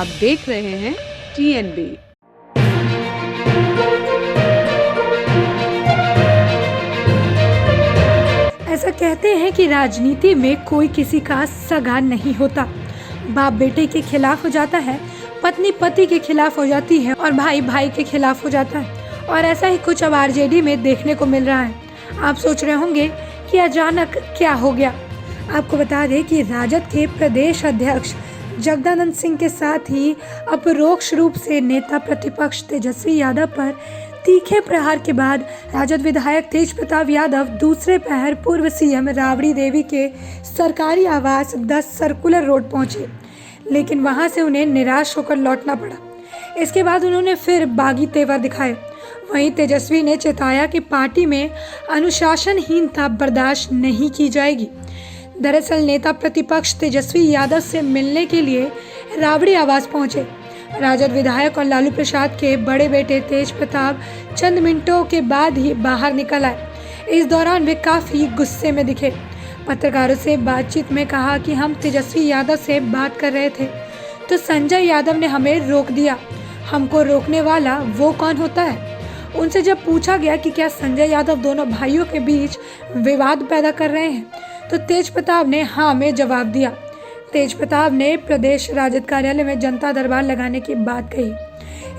आप देख रहे हैं TNB। ऐसा कहते हैं कि राजनीति में कोई किसी का सगा नहीं होता। बाप बेटे के खिलाफ हो जाता है, पत्नी पति के खिलाफ हो जाती है और भाई भाई के खिलाफ हो जाता है। और ऐसा ही कुछ अब आरजेडी में देखने को मिल रहा है। आप सोच रहे होंगे कि अचानक क्या हो गया। आपको बता दें कि राजद के प्रदेश अध्यक्ष जगदानंद सिंह के साथ ही अपरोक्ष रूप से नेता प्रतिपक्ष तेजस्वी यादव पर तीखे प्रहार के बाद राजद विधायक तेज प्रताप यादव दूसरे पहर पूर्व सीएम राबड़ी देवी के सरकारी आवास 10 सर्कुलर रोड पहुंचे, लेकिन वहां से उन्हें निराश होकर लौटना पड़ा। इसके बाद उन्होंने फिर बागी तेवर दिखाए। वहीं तेजस्वी ने चेताया कि पार्टी में अनुशासनहीनता बर्दाश्त नहीं की जाएगी। दरअसल नेता प्रतिपक्ष तेजस्वी यादव से मिलने के लिए राबड़ी आवास पहुंचे। राजद विधायक और लालू प्रसाद के बड़े बेटे तेज प्रताप चंद मिनटों के बाद ही बाहर निकल आए। इस दौरान वे काफी गुस्से में दिखे। पत्रकारों से बातचीत में कहा कि हम तेजस्वी यादव से बात कर रहे थे तो संजय यादव ने हमें रोक दिया। हमको रोकने वाला वो कौन होता है? उनसे जब पूछा गया कि क्या संजय यादव दोनों भाइयों के बीच विवाद पैदा कर रहे हैं, तो तेज प्रताप ने हाँ में जवाब दिया। तेज प्रताप ने प्रदेश राजद कार्यालय में जनता दरबार लगाने की बात कही।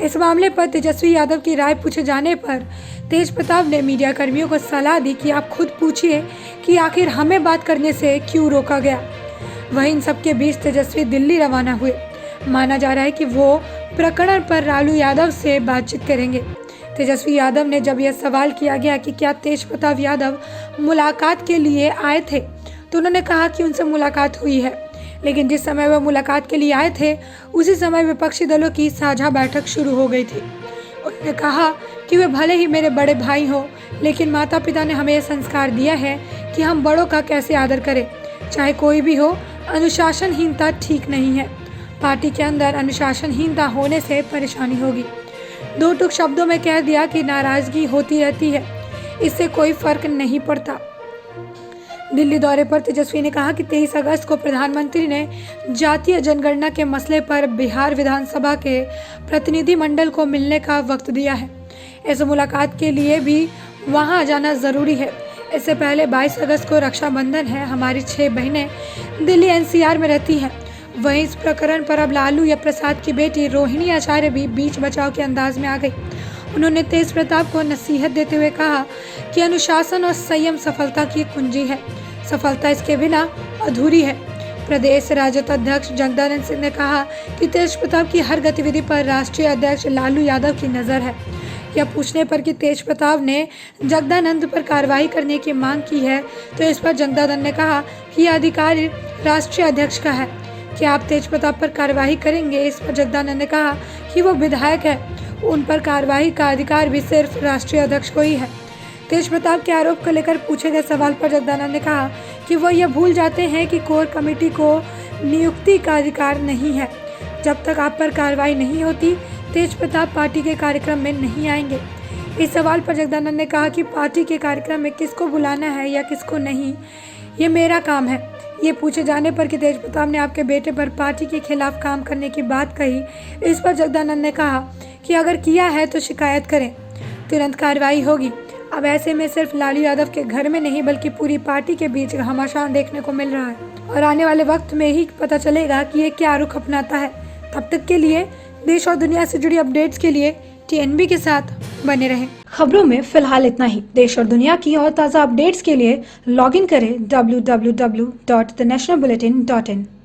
इस मामले पर तेजस्वी यादव की राय पूछे जाने पर तेज प्रताप ने मीडिया कर्मियों को सलाह दी कि आप खुद पूछिए कि आखिर हमें बात करने से क्यों रोका गया। वहीं इन सबके बीच तेजस्वी दिल्ली रवाना हुए। माना जा रहा है कि वो प्रकरण पर लालू यादव से बातचीत करेंगे। तेजस्वी यादव ने जब यह सवाल किया गया कि क्या तेज प्रताप यादव मुलाकात के लिए आए थे, तो उन्होंने कहा कि उनसे मुलाकात हुई है, लेकिन जिस समय वह मुलाकात के लिए आए थे उसी समय विपक्षी दलों की साझा बैठक शुरू हो गई थी। उन्होंने कहा कि वे भले ही मेरे बड़े भाई हों, लेकिन माता पिता ने हमें यह संस्कार दिया है कि हम बड़ों का कैसे आदर करें, चाहे कोई भी हो। अनुशासनहीनता ठीक नहीं है। पार्टी के अंदर अनुशासनहीनता होने से परेशानी होगी। दो टूक शब्दों में कह दिया कि नाराजगी होती रहती है, इससे कोई फर्क नहीं पड़ता। दिल्ली दौरे पर तेजस्वी ने कहा कि 23 अगस्त को प्रधानमंत्री ने जातीय जनगणना के मसले पर बिहार विधानसभा के प्रतिनिधिमंडल को मिलने का वक्त दिया है। इस मुलाकात के लिए भी वहां जाना जरूरी है। इससे पहले 22 अगस्त को रक्षाबंधन है। हमारी 6 बहनें दिल्ली NCR में रहती हैं। वहीं इस प्रकरण पर अब लालू या प्रसाद की बेटी रोहिणी आचार्य भी बीच बचाव के अंदाज में आ गई। उन्होंने तेज प्रताप को नसीहत देते हुए कहा कि अनुशासन और संयम सफलता की कुंजी है, सफलता इसके बिना अधूरी है। प्रदेश राजद अध्यक्ष जगदानंद सिंह ने कहा कि तेज प्रताप की हर गतिविधि पर राष्ट्रीय अध्यक्ष लालू यादव की नज़र है। यह पूछने पर कि तेज प्रताप ने जगदानंद पर कार्रवाई करने की मांग की है, तो इस पर जगदानंद ने कहा कि यह अधिकार राष्ट्रीय अध्यक्ष का है। क्या आप तेज प्रताप पर कार्रवाई करेंगे? इस पर जगदानंद ने कहा कि वो विधायक है, उन पर कार्रवाई का अधिकार भी सिर्फ राष्ट्रीय अध्यक्ष को ही है। तेज प्रताप के आरोप को लेकर पूछे गए सवाल पर जगदानंद ने कहा कि वो ये भूल जाते हैं कि कोर कमेटी को नियुक्ति का अधिकार नहीं है। जब तक आप पर कार्रवाई नहीं होती, तेज प्रताप पार्टी के कार्यक्रम में नहीं आएंगे। इस सवाल पर जगदानंद ने कहा कि पार्टी के कार्यक्रम में किसको बुलाना है या किसको नहीं, ये मेरा काम है। ये पूछे जाने पर कि तेज प्रताप ने आपके बेटे पर पार्टी के खिलाफ काम करने की बात कही, इस पर जगदानंद ने कहा कि अगर किया है तो शिकायत करें, तुरंत कार्रवाई होगी। अब ऐसे में सिर्फ लालू यादव के घर में नहीं बल्कि पूरी पार्टी के बीच घमासान देखने को मिल रहा है और आने वाले वक्त में ही पता चलेगा कि ये क्या रुख अपनाता है। तब तक के लिए देश और दुनिया से जुड़ी अपडेट्स के लिए TNB के साथ बने रहें। खबरों में फिलहाल इतना ही। देश और दुनिया की और ताज़ा अपडेट्स के लिए लॉगिन करें www.thenationalbulletin.in।